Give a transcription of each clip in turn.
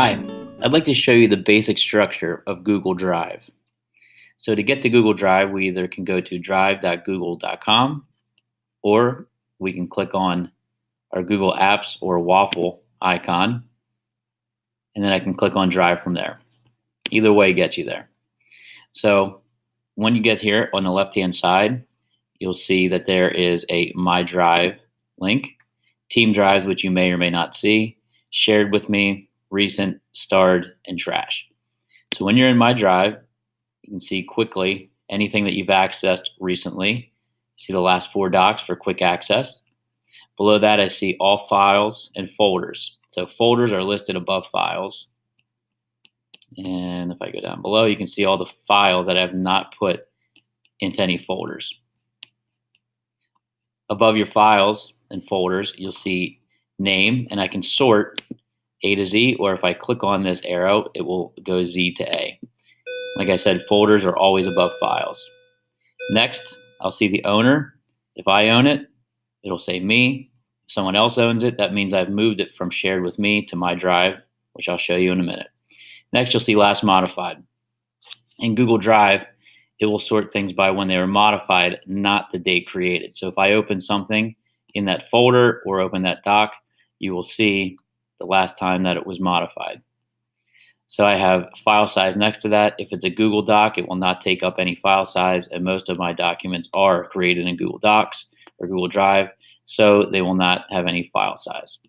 Hi, I'd like to show you the basic structure of Google Drive. So to get to Google Drive, we either can go to drive.google.com or we can click on our Google Apps or waffle icon, and then I can click on Drive from there. Either way gets you there. So when you get here on the left-hand side, you'll see that there is a My Drive link, Team Drives, which you may or may not see, Shared with Me, Recent, Starred, and Trash. So when you're in My Drive, you can see quickly anything that you've accessed recently. See the last 4 docs for quick access. Below that, I see all files and folders. So folders are listed above files. And if I go down below, you can see all the files that I have not put into any folders. Above your files and folders, you'll see name, and I can sort A to Z, or if I click on this arrow, it will go Z to A. Like I said, folders are always above files. Next, I'll see the owner. If I own it, it'll say me. If someone else owns it, that means I've moved it from Shared with Me to My Drive, which I'll show you in a minute. Next, you'll see last modified. In Google Drive, it will sort things by when they were modified, not the date created. So if I open something in that folder or open that doc, you will see the last time that it was modified. So I have file size next to that. If it's a Google Doc, it will not take up any file size, and most of my documents are created in Google Docs or Google Drive, so they will not have any file size.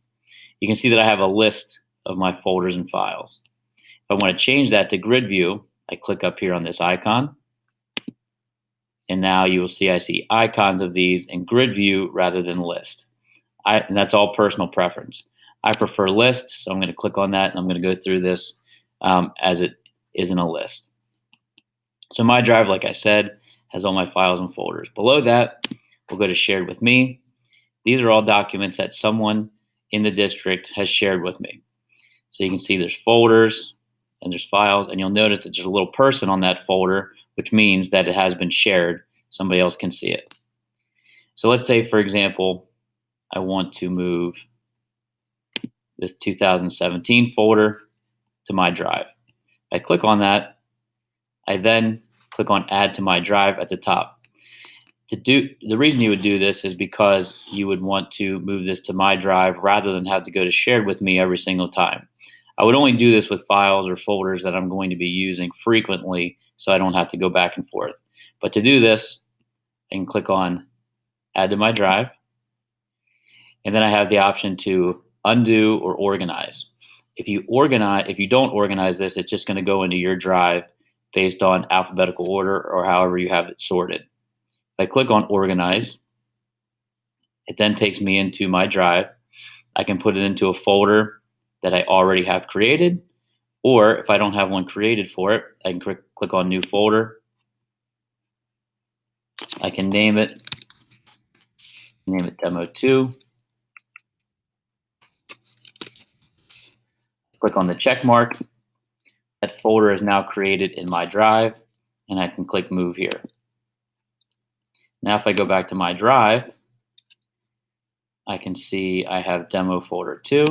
You can see that I have a list of my folders and files. If I want to change that to grid view, I click up here on this icon, and now you will see I see icons of these in grid view rather than list. And that's all personal preference. I prefer list, so I'm going to click on that, and I'm going to go through this as it is in a list. So My Drive, like I said, has all my files and folders. Below that, we'll go to Shared with Me. These are all documents that someone in the district has shared with me. So you can see there's folders and there's files, and you'll notice that there's a little person on that folder, which means that it has been shared. Somebody else can see it. So let's say, for example, I want to move this 2017 folder to My Drive. I click on that. I then click on Add to My Drive at the top. The reason you would do this is because you would want to move this to My Drive rather than have to go to Shared with Me every single time. I would only do this with files or folders that I'm going to be using frequently, so I don't have to go back and forth. But to do this, I can click on Add to My Drive, and then I have the option to undo or organize. If you don't organize this, it's just going to go into your drive based on alphabetical order or however you have it sorted. If I click on organize, it then takes me into My Drive. I can put it into a folder that I already have created, or if I don't have one created for it, I can click on new folder. I can name it Demo 2. Click on the check mark. That folder is now created in My Drive, and I can click Move here. Now if I go back to My Drive, I can see I have Demo Folder 2,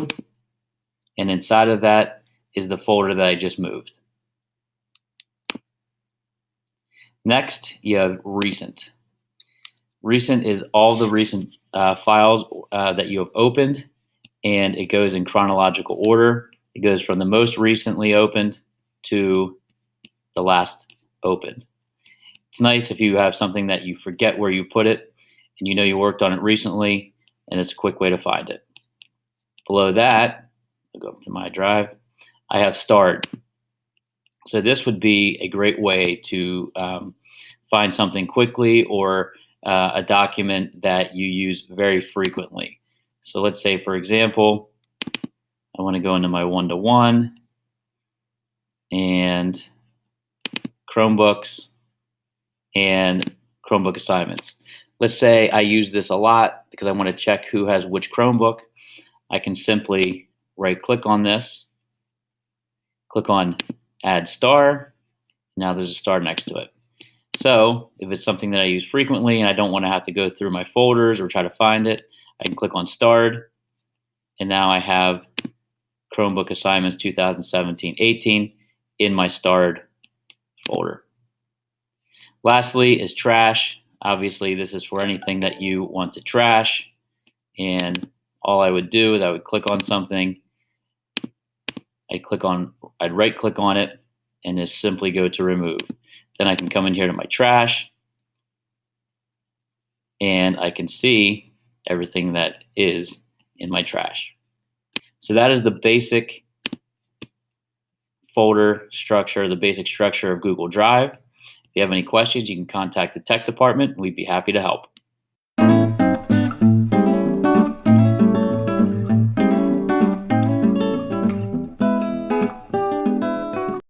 and inside of that is the folder that I just moved. Next, you have Recent. Recent is all the recent files that you have opened, and it goes in chronological order. It goes from the most recently opened to the last opened. It's nice if you have something that you forget where you put it and you know you worked on it recently, and it's a quick way to find it. Below that, I'll go up to My Drive, I have Starred. So this would be a great way to find something quickly or a document that you use very frequently. So let's say, for example, I want to go into my one-to-one and Chromebooks and Chromebook assignments. Let's say I use this a lot because I want to check who has which Chromebook. I can simply right-click on this, click on Add Star. Now there's a star next to it. So if it's something that I use frequently and I don't want to have to go through my folders or try to find it, I can click on Starred, and now I have Chromebook assignments 2017-18 in my starred folder. Lastly is trash. Obviously, this is for anything that you want to trash. And all I would do is I would click on something. I'd right click on it and just simply go to remove. Then I can come in here to my trash and I can see everything that is in my trash. So that is the basic folder structure, the basic structure of Google Drive. If you have any questions, you can contact the tech department. We'd be happy to help.